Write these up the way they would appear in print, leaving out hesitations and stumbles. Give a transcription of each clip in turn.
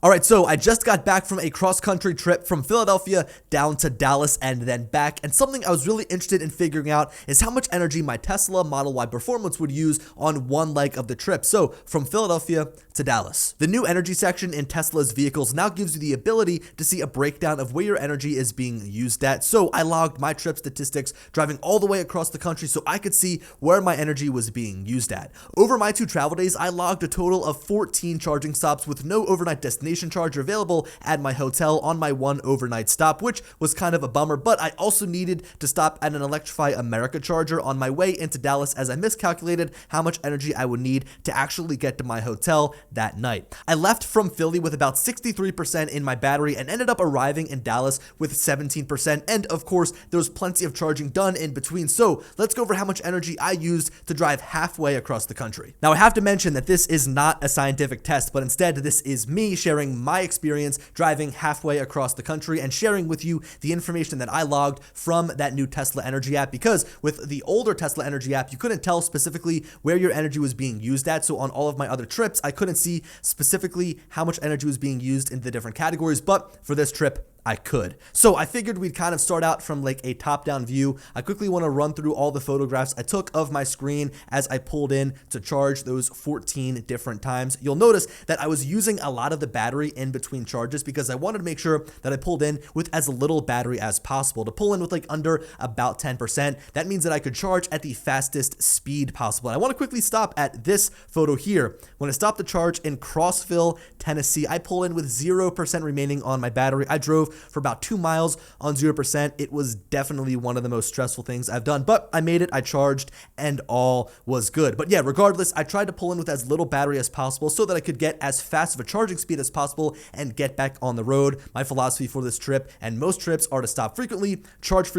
All right, so I just got back from a cross-country trip from Philadelphia down to Dallas and then back, and something I was really interested in figuring out is how much energy my Tesla Model Y Performance would use on one leg of the trip, so from Philadelphia to Dallas. The new energy section in Tesla's vehicles now gives you the ability to see a breakdown of where your energy is being used at, so I logged my trip statistics driving all the way across the country so I could see where my energy was being used at. Over my 2 travel days, I logged a total of 14 charging stops with no overnight destination charger available at my hotel on my 1 overnight stop, which was kind of a bummer, but I also needed to stop at an Electrify America charger on my way into Dallas as I miscalculated how much energy I would need to actually get to my hotel that night. I left from Philly with about 63% in my battery and ended up arriving in Dallas with 17%, and of course there was plenty of charging done in between, so let's go over how much energy I used to drive halfway across the country. Now I have to mention that this is not a scientific test, but instead this is me sharing my experience driving halfway across the country and sharing with you the information that I logged from that new Tesla Energy app, because with the older Tesla Energy app, you couldn't tell specifically where your energy was being used at. So on all of my other trips, I couldn't see specifically how much energy was being used in the different categories, but for this trip, I could. So I figured we'd kind of start out from like a top-down view. I quickly want to run through all the photographs I took of my screen as I pulled in to charge those 14 different times. You'll notice that I was using a lot of the battery in between charges because I wanted to make sure that I pulled in with as little battery as possible. To pull in with like under about 10%, that means that I could charge at the fastest speed possible. I want to quickly stop at this photo here. When I stopped the charge in Crossville, Tennessee, I pulled in with 0% remaining on my battery. I drove for about 2 miles on 0%. It was definitely one of the most stressful things I've done, but I made it, I charged, and all was good. But yeah, regardless, I tried to pull in with as little battery as possible so that I could get as fast of a charging speed as possible and get back on the road. My philosophy for this trip and most trips are to stop frequently, charge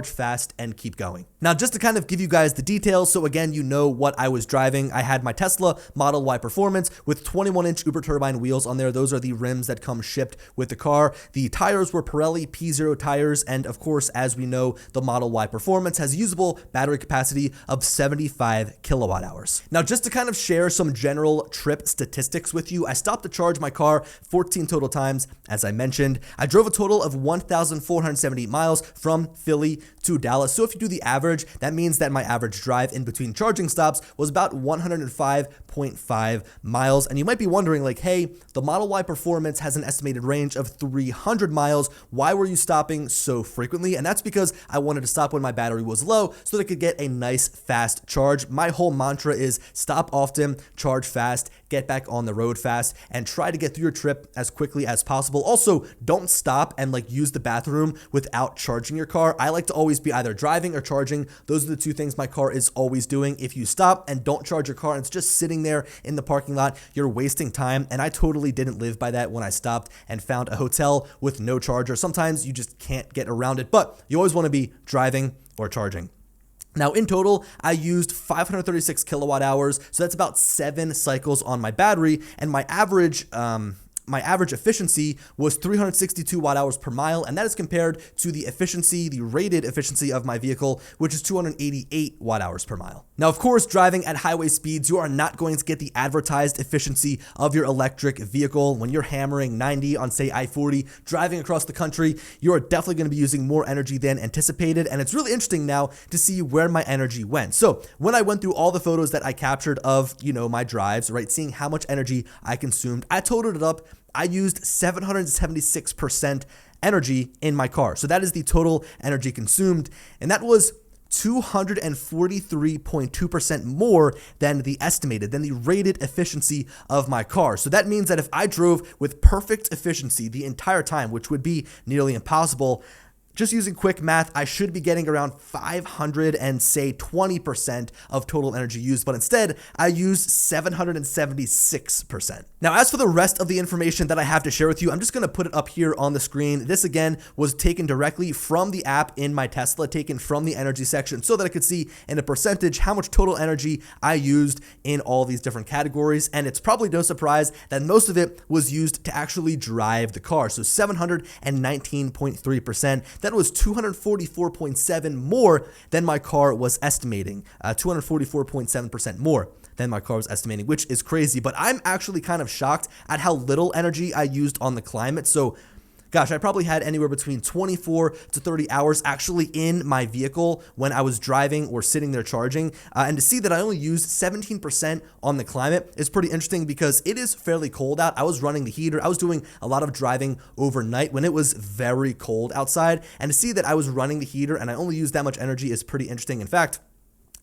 fast, and keep going. Now, just to kind of give you guys the details, so again, you know what I was driving. I had my Tesla Model Y Performance with 21-inch Uber Turbine wheels on there. Those are the rims that come shipped with the car. The tires were Pirelli P0 tires, and of course, as we know, the Model Y Performance has usable battery capacity of 75 kilowatt hours. Now, just to kind of share some general trip statistics with you, I stopped to charge my car 14 total times, as I mentioned. I drove a total of 1,470 miles from Philly to Dallas. So if you do the average, that means that my average drive in between charging stops was about 105.5 miles. And you might be wondering, like, hey, the Model Y Performance has an estimated range of 300 miles. Why were you stopping so frequently? And that's because I wanted to stop when my battery was low so that I could get a nice fast charge. My whole mantra is stop often, charge fast, get back on the road fast, and try to get through your trip as quickly as possible. Also, don't stop and like use the bathroom without charging your car. I like to always be either driving or charging. Those are the two things my car is always doing. If you stop and don't charge your car and it's just sitting there in the parking lot, you're wasting time. And I totally didn't live by that when I stopped and found a hotel with no charger. Sometimes you just can't get around it, but you always want to be driving or charging. Now, in total, I used 536 kilowatt hours, so that's about 7 cycles on my battery, and my average efficiency was 362 watt hours per mile, and that is compared to the rated efficiency of my vehicle, which is 288 watt hours per mile. Now, of course, driving at highway speeds, you are not going to get the advertised efficiency of your electric vehicle. When you're hammering 90 on, say, I-40, driving across the country, you are definitely going to be using more energy than anticipated, and it's really interesting now to see where my energy went. So when I went through all the photos that I captured of, my drives, right, seeing how much energy I consumed, I totaled it up. I used 776% energy in my car. So that is the total energy consumed, and that was 243.2% more than the rated efficiency of my car. So that means that if I drove with perfect efficiency the entire time, which would be nearly impossible, just using quick math, I should be getting around 520% of total energy used, but instead I used 776%. Now, as for the rest of the information that I have to share with you, I'm just going to put it up here on the screen. This again was taken directly from the app in my Tesla, taken from the energy section so that I could see in a percentage how much total energy I used in all these different categories. And it's probably no surprise that most of it was used to actually drive the car. So 719.3%. That was 244.7 more than my car was estimating, 244.7% more than my car was estimating, which is crazy. But I'm actually kind of shocked at how little energy I used on the climate. So gosh, I probably had anywhere between 24 to 30 hours actually in my vehicle when I was driving or sitting there charging. And to see that I only used 17% on the climate is pretty interesting because it is fairly cold out. I was running the heater. I was doing a lot of driving overnight when it was very cold outside. And to see that I was running the heater and I only used that much energy is pretty interesting. In fact,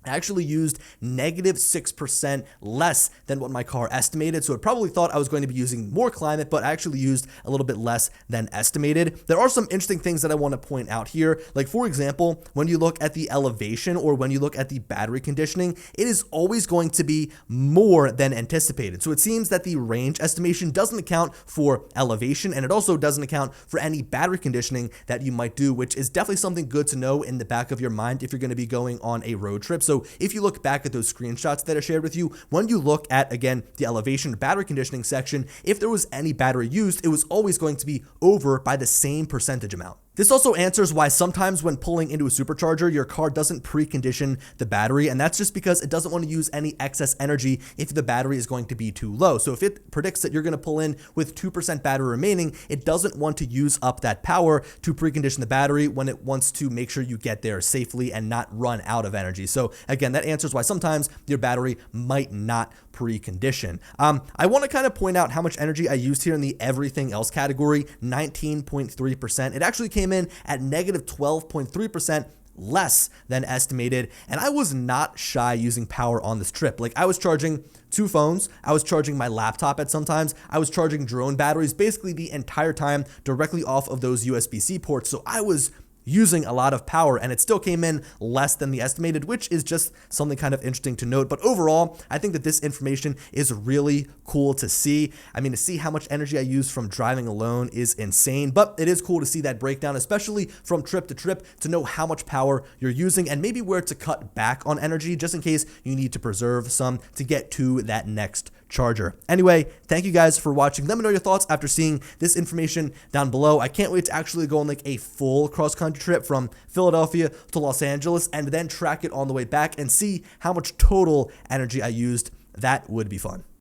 I actually used -6% less than what my car estimated. So it probably thought I was going to be using more climate, but I actually used a little bit less than estimated. There are some interesting things that I want to point out here. Like, for example, when you look at the elevation or when you look at the battery conditioning, it is always going to be more than anticipated. So it seems that the range estimation doesn't account for elevation, and it also doesn't account for any battery conditioning that you might do, which is definitely something good to know in the back of your mind if you're going to be going on a road trip. So if you look back at those screenshots that I shared with you, when you look at, again, the elevation battery conditioning section, if there was any battery used, it was always going to be over by the same percentage amount. This also answers why sometimes when pulling into a supercharger, your car doesn't precondition the battery, and that's just because it doesn't want to use any excess energy if the battery is going to be too low. So if it predicts that you're going to pull in with 2% battery remaining, it doesn't want to use up that power to precondition the battery when it wants to make sure you get there safely and not run out of energy. So again, that answers why sometimes your battery might not precondition. I want to kind of point out how much energy I used here in the everything else category, 19.3%. It actually came in at -12.3%, less than estimated, and I was not shy using power on this trip. Like, I was charging 2 phones, I was charging my laptop at sometimes, I was charging drone batteries basically the entire time directly off of those USB-C ports. So I was using a lot of power, and it still came in less than the estimated, which is just something kind of interesting to note. But overall, I think that this information is really cool to see. I mean, to see how much energy I use from driving alone is insane, but it is cool to see that breakdown, especially from trip to trip, to know how much power you're using and maybe where to cut back on energy just in case you need to preserve some to get to that next charger. Anyway, thank you guys for watching. Let me know your thoughts after seeing this information down below. I can't wait to actually go on like a full cross-country trip from Philadelphia to Los Angeles and then track it on the way back and see how much total energy I used. That would be fun.